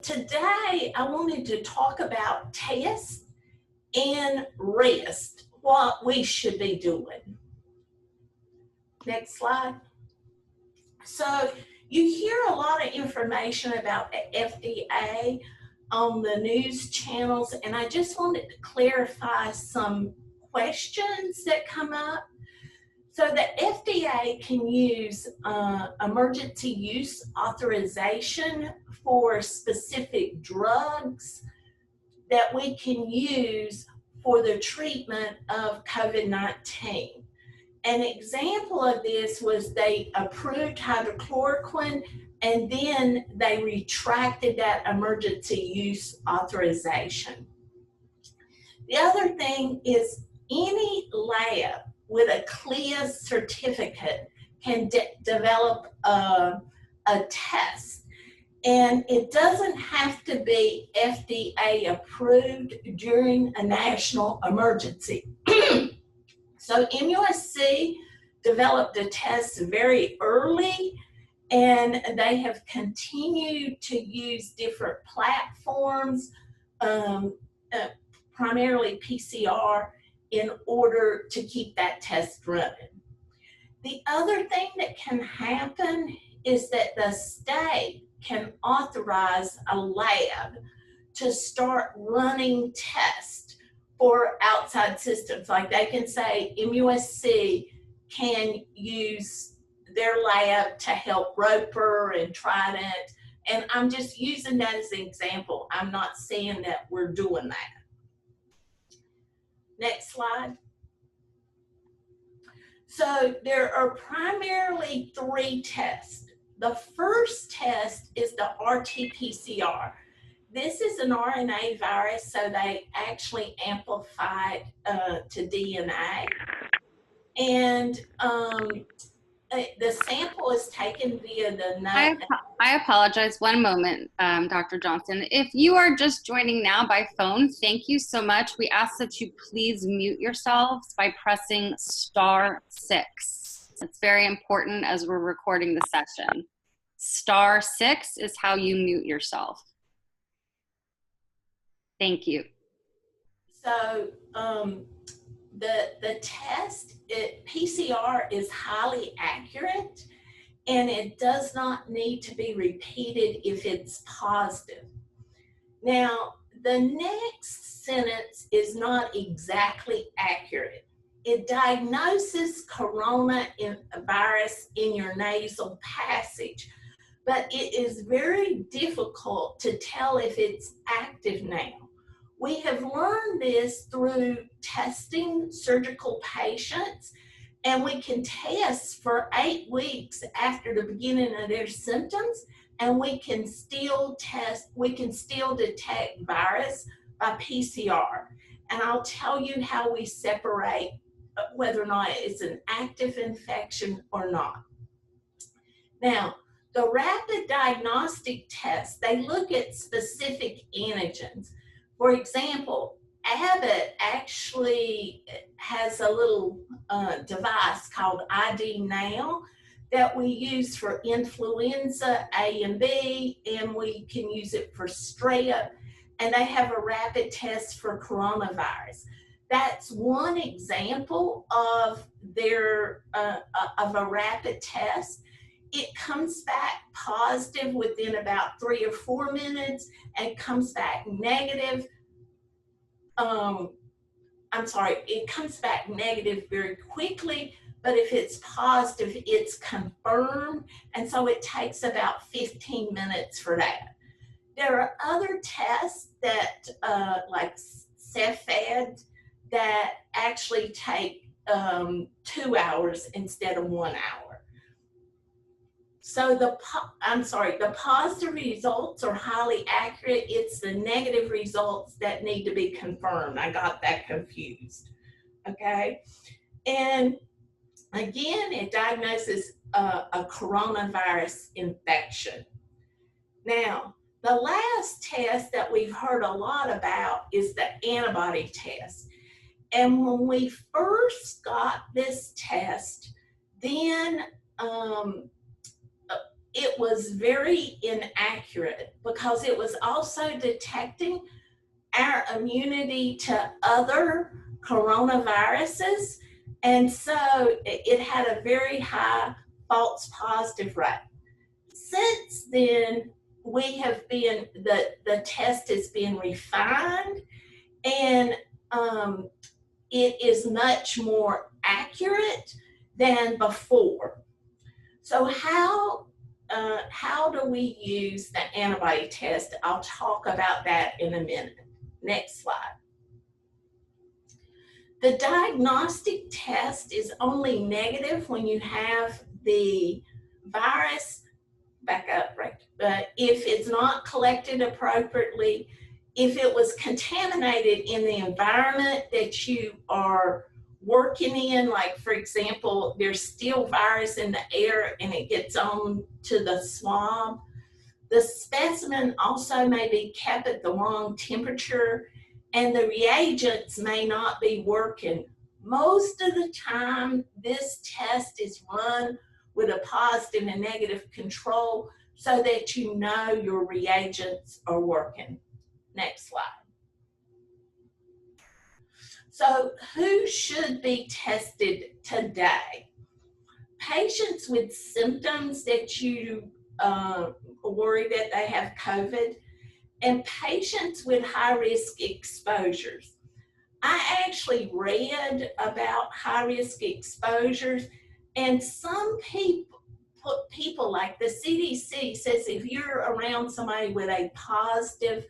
Today, I wanted to talk about tests and rest, what we should be doing. Next slide. So you hear a lot of information about the FDA on the news channels, and I just wanted to clarify some questions that come up. So the FDA can use emergency use authorization for specific drugs that we can use for the treatment of COVID-19. An example of this was they approved hydrochloroquine and then they retracted that emergency use authorization. The other thing is any lab with a CLIA certificate can develop a test. And it doesn't have to be FDA approved during a national emergency. So MUSC developed a test very early, and they have continued to use different platforms, primarily PCR, in order to keep that test running. The other thing that can happen is that the state can authorize a lab to start running tests for outside systems. Like they can say MUSC can use their lab to help Roper and Trident. And I'm just using that as an example. I'm not saying that we're doing that. Next slide. So there are primarily three tests. The first test is the RT-PCR. This is an RNA virus, so they actually amplify it to DNA. And the sample is taken via the nose. I apologize. One moment, Dr. Johnson. If you are just joining now by phone, thank you so much. We ask that you please mute yourselves by pressing *6. It's very important as we're recording the session. *6 is how you mute yourself. Thank you. So the test, PCR is highly accurate, and it does not need to be repeated if it's positive. Now, the next sentence is not exactly accurate. It diagnoses coronavirus in your nasal passage, but it is very difficult to tell if it's active now. We have learned this through testing surgical patients, and we can test for 8 weeks after the beginning of their symptoms, and we can still detect virus by PCR. And I'll tell you how we separate whether or not it's an active infection or not. Now, the rapid diagnostic tests, they look at specific antigens. For example, Abbott actually has a little device called ID Now that we use for influenza A and B, and we can use it for strep, and they have a rapid test for coronavirus. That's one example of their of a rapid test. It comes back positive within about 3 or 4 minutes and comes back negative. It comes back negative very quickly, but if it's positive, it's confirmed, and so it takes about 15 minutes for that. There are other tests that, like Cepheid, that actually take 2 hours instead of 1 hour. So the positive results are highly accurate. It's the negative results that need to be confirmed. I got that confused, okay? And again, it diagnoses a coronavirus infection. Now, the last test that we've heard a lot about is the antibody test. And when we first got this test, then it was very inaccurate because it was also detecting our immunity to other coronaviruses. And so it had a very high false positive rate. Since then, the test has been refined, and it is much more accurate than before. So how do we use the antibody test? I'll talk about that in a minute. Next slide. The diagnostic test is only negative when you have the virus, back up, right? But if it's not collected appropriately, if it was contaminated in the environment that you are working in, like for example, there's still virus in the air and it gets on to the swab, the specimen also may be kept at the wrong temperature and the reagents may not be working. Most of the time, this test is run with a positive and negative control so that you know your reagents are working. Next slide. So who should be tested today? Patients with symptoms that you worry that they have COVID, and patients with high-risk exposures. I actually read about high-risk exposures, and some people like the CDC says if you're around somebody with a positive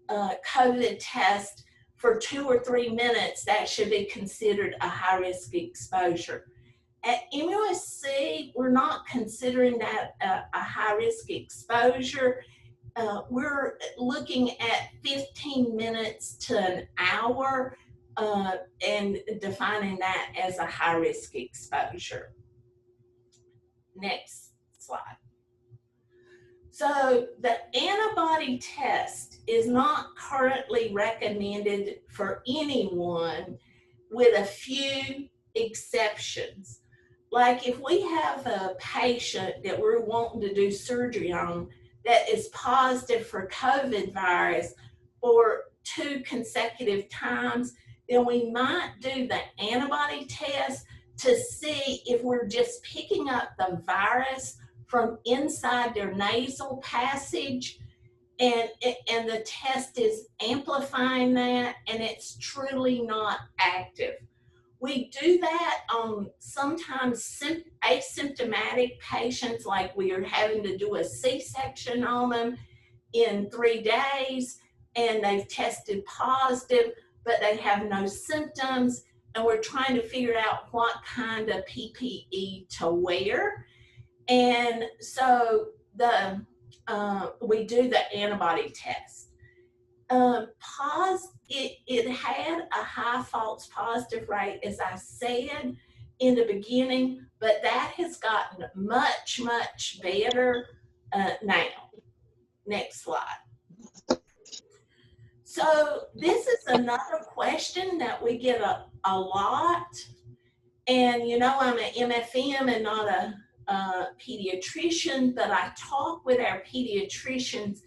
COVID test for 2 or 3 minutes, that should be considered a high-risk exposure. At MUSC, we're not considering that a high-risk exposure. We're looking at 15 minutes to an hour and defining that as a high-risk exposure. Next slide. So the antibody test is not currently recommended for anyone, with a few exceptions. Like if we have a patient that we're wanting to do surgery on that is positive for COVID virus for 2 consecutive times, then we might do the antibody test to see if we're just picking up the virus from inside their nasal passage, and the test is amplifying that, and it's truly not active. We do that on sometimes asymptomatic patients, like we are having to do a C-section on them in 3 days, and they've tested positive, but they have no symptoms, and we're trying to figure out what kind of PPE to wear. And so we do the antibody test. It had a high false positive rate, as I said in the beginning, but that has gotten much, much better now. Next slide. So this is another question that we get a lot. And you know, I'm an MFM and not a pediatrician, but I talk with our pediatricians.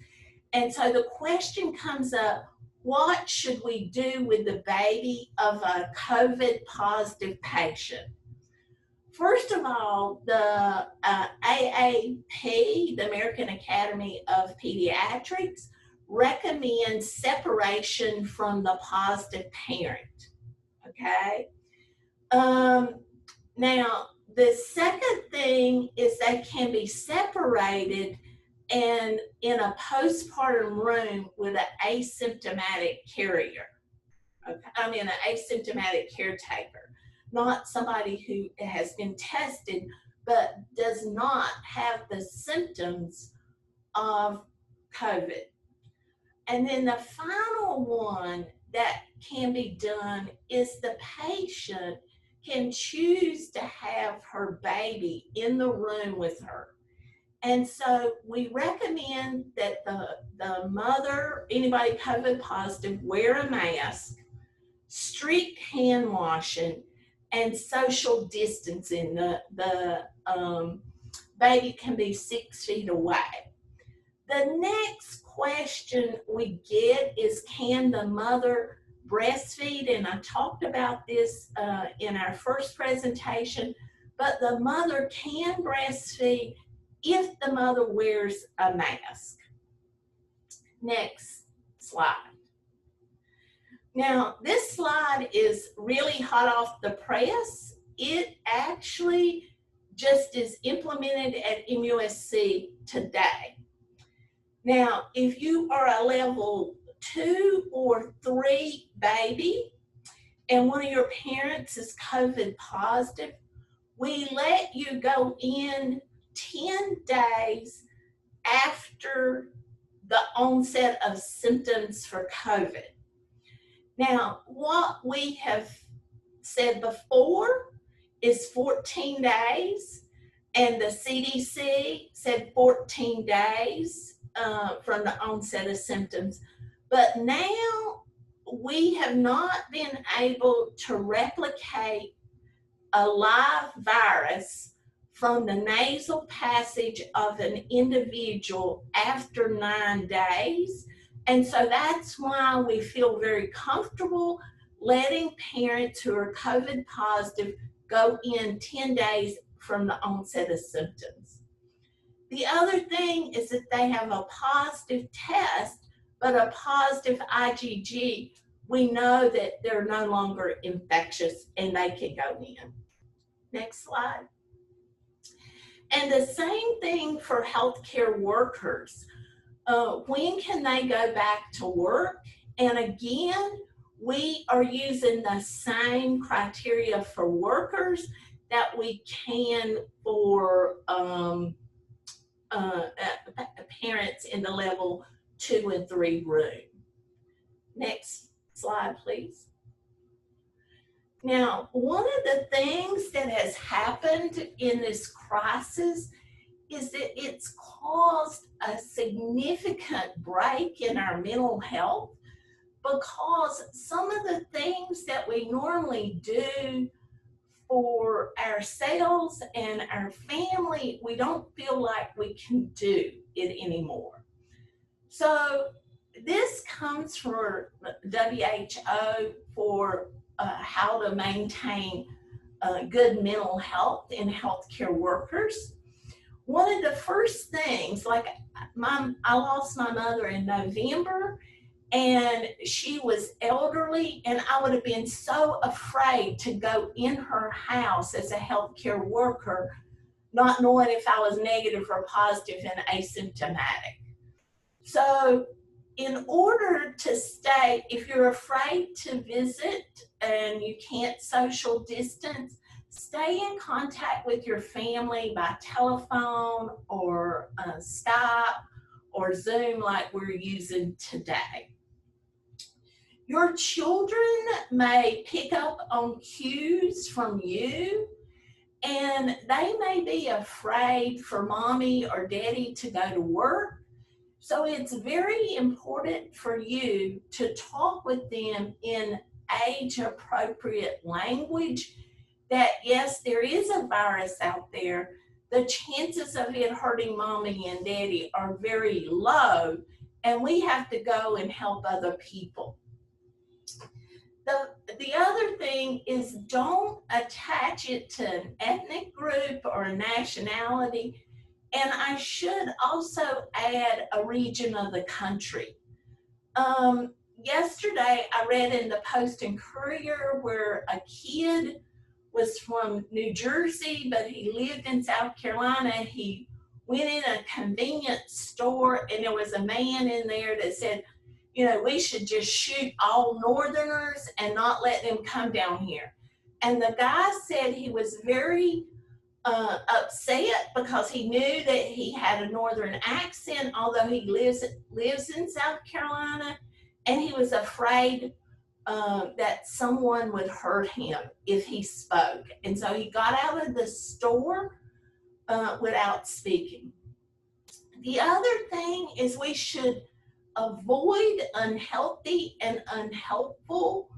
And so the question comes up, what should we do with the baby of a COVID positive patient? First of all, the AAP, the American Academy of Pediatrics, recommends separation from the positive parent, okay? Now, the second thing is they can be separated and in a postpartum room with an asymptomatic carrier. Okay? I mean, an asymptomatic caretaker, not somebody who has been tested but does not have the symptoms of COVID. And then the final one that can be done is the patient can choose to have her baby in the room with her. And so we recommend that the mother, anybody COVID positive, wear a mask, strict hand washing, and social distancing. The baby can be 6 feet away. The next question we get is, can the mother breastfeed? And I talked about this in our first presentation, but the mother can breastfeed if the mother wears a mask. Next slide. Now, this slide is really hot off the press. It actually just is implemented at MUSC today. Now, if you are a level 2 or 3 baby and one of your parents is COVID positive, we let you go in 10 days after the onset of symptoms for COVID. Now, what we have said before is 14 days, and the CDC said 14 days from the onset of symptoms. But now we have not been able to replicate a live virus from the nasal passage of an individual after 9 days. And so that's why we feel very comfortable letting parents who are COVID positive go in 10 days from the onset of symptoms. The other thing is that they have a positive test, but a positive IgG, we know that they're no longer infectious and they can go in. Next slide. And the same thing for healthcare workers. When can they go back to work? And again, we are using the same criteria for workers that we can for parents in the level 2 and 3 room. Next slide, please. Now, one of the things that has happened in this crisis is that it's caused a significant break in our mental health, because some of the things that we normally do for ourselves and our family, we don't feel like we can do it anymore. So this comes from WHO for how to maintain good mental health in healthcare workers. One of the first things, like I lost my mother in November, and she was elderly, and I would have been so afraid to go in her house as a healthcare worker, not knowing if I was negative or positive and asymptomatic. So in order to stay, if you're afraid to visit and you can't social distance, stay in contact with your family by telephone or Skype or Zoom like we're using today. Your children may pick up on cues from you, and they may be afraid for mommy or daddy to go to work. So it's very important for you to talk with them in age-appropriate language that, yes, there is a virus out there. The chances of it hurting mommy and daddy are very low, and we have to go and help other people. The other thing is, don't attach it to an ethnic group or a nationality. And I should also add a region of the country. Yesterday, I read in the Post and Courier where a kid was from New Jersey, but he lived in South Carolina. He went in a convenience store, and there was a man in there that said, you know, we should just shoot all Northerners and not let them come down here. And the guy said he was very upset because he knew that he had a Northern accent, although he lives in South Carolina, and he was afraid that someone would hurt him if he spoke. And so he got out of the store without speaking. The other thing is, we should avoid unhealthy and unhelpful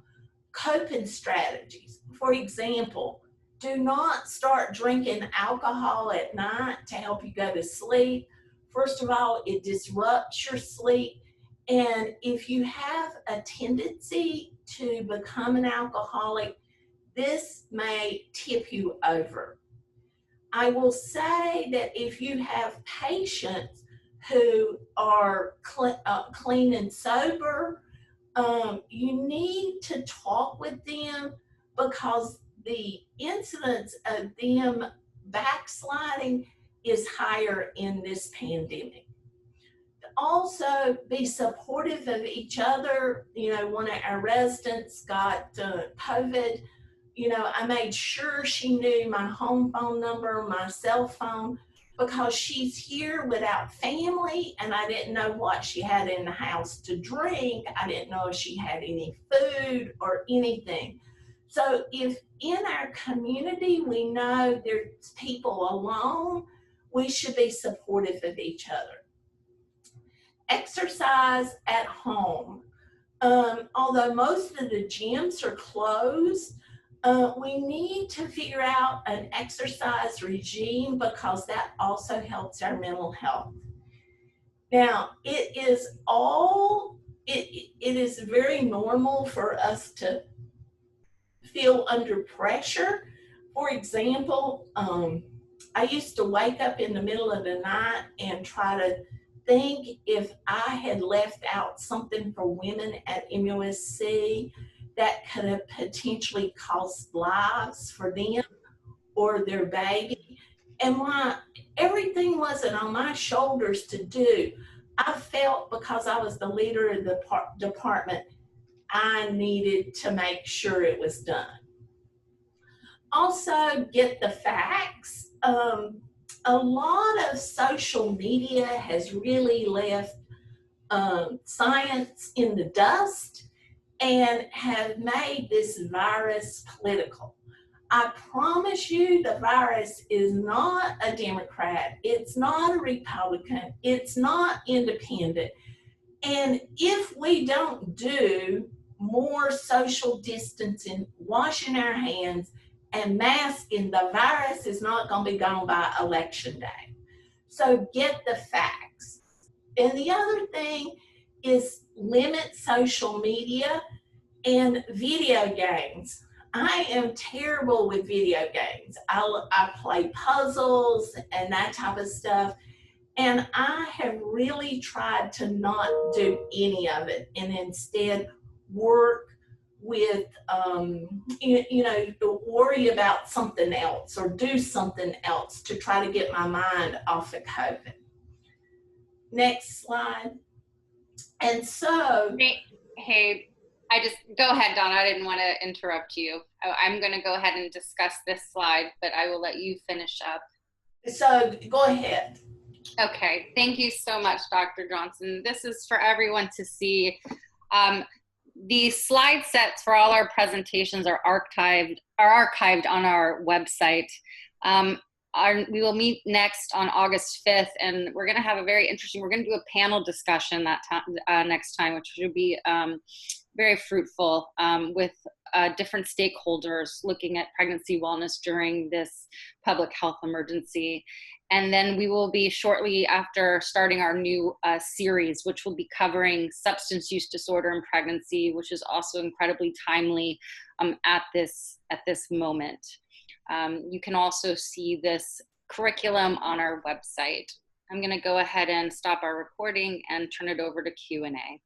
coping strategies. For example, Do not start drinking alcohol at night to help you go to sleep. First of all, it disrupts your sleep. And if you have a tendency to become an alcoholic, this may tip you over. I will say that if you have patients who are clean and sober, you need to talk with them, because the incidence of them backsliding is higher in this pandemic. Also, be supportive of each other. You know, one of our residents got COVID. You know, I made sure she knew my home phone number, my cell phone, because she's here without family, and I didn't know what she had in the house to drink. I didn't know if she had any food or anything. So if in our community we know there's people alone, we should be supportive of each other. Exercise at home. Although most of the gyms are closed, we need to figure out an exercise regime, because that also helps our mental health. Now, it is very normal for us to feel under pressure. For example, I used to wake up in the middle of the night and try to think if I had left out something for women at MUSC that could have potentially cost lives for them or their baby. And why everything wasn't on my shoulders to do, I felt because I was the leader of the department, I needed to make sure it was done. Also, get the facts. A lot of social media has really left science in the dust and have made this virus political. I promise you, the virus is not a Democrat, it's not a Republican, it's not independent. And if we don't do more social distancing, washing our hands, and masking, the virus is not going to be gone by election day. So get the facts. And the other thing is limit social media and video games. I am terrible with video games. I play puzzles and that type of stuff. And I have really tried to not do any of it, and instead work with, worry about something else or do something else to try to get my mind off of COVID. Next slide. And so. Hey, I just, go ahead, Donna. I didn't want to interrupt you. I'm going to go ahead and discuss this slide, but I will let you finish up. So go ahead. Okay, thank you so much, Dr. Johnson. This is for everyone to see. The slide sets for all our presentations are archived on our website. We will meet next on August 5th, and we're going to have a very interesting, we're going to do a panel discussion that time, next time, which should be very fruitful with different stakeholders looking at pregnancy wellness during this public health emergency. And then we will be shortly after starting our new series, which will be covering substance use disorder in pregnancy, which is also incredibly timely at this moment. You can also see this curriculum on our website. I'm going to go ahead and stop our recording and turn it over to Q&A.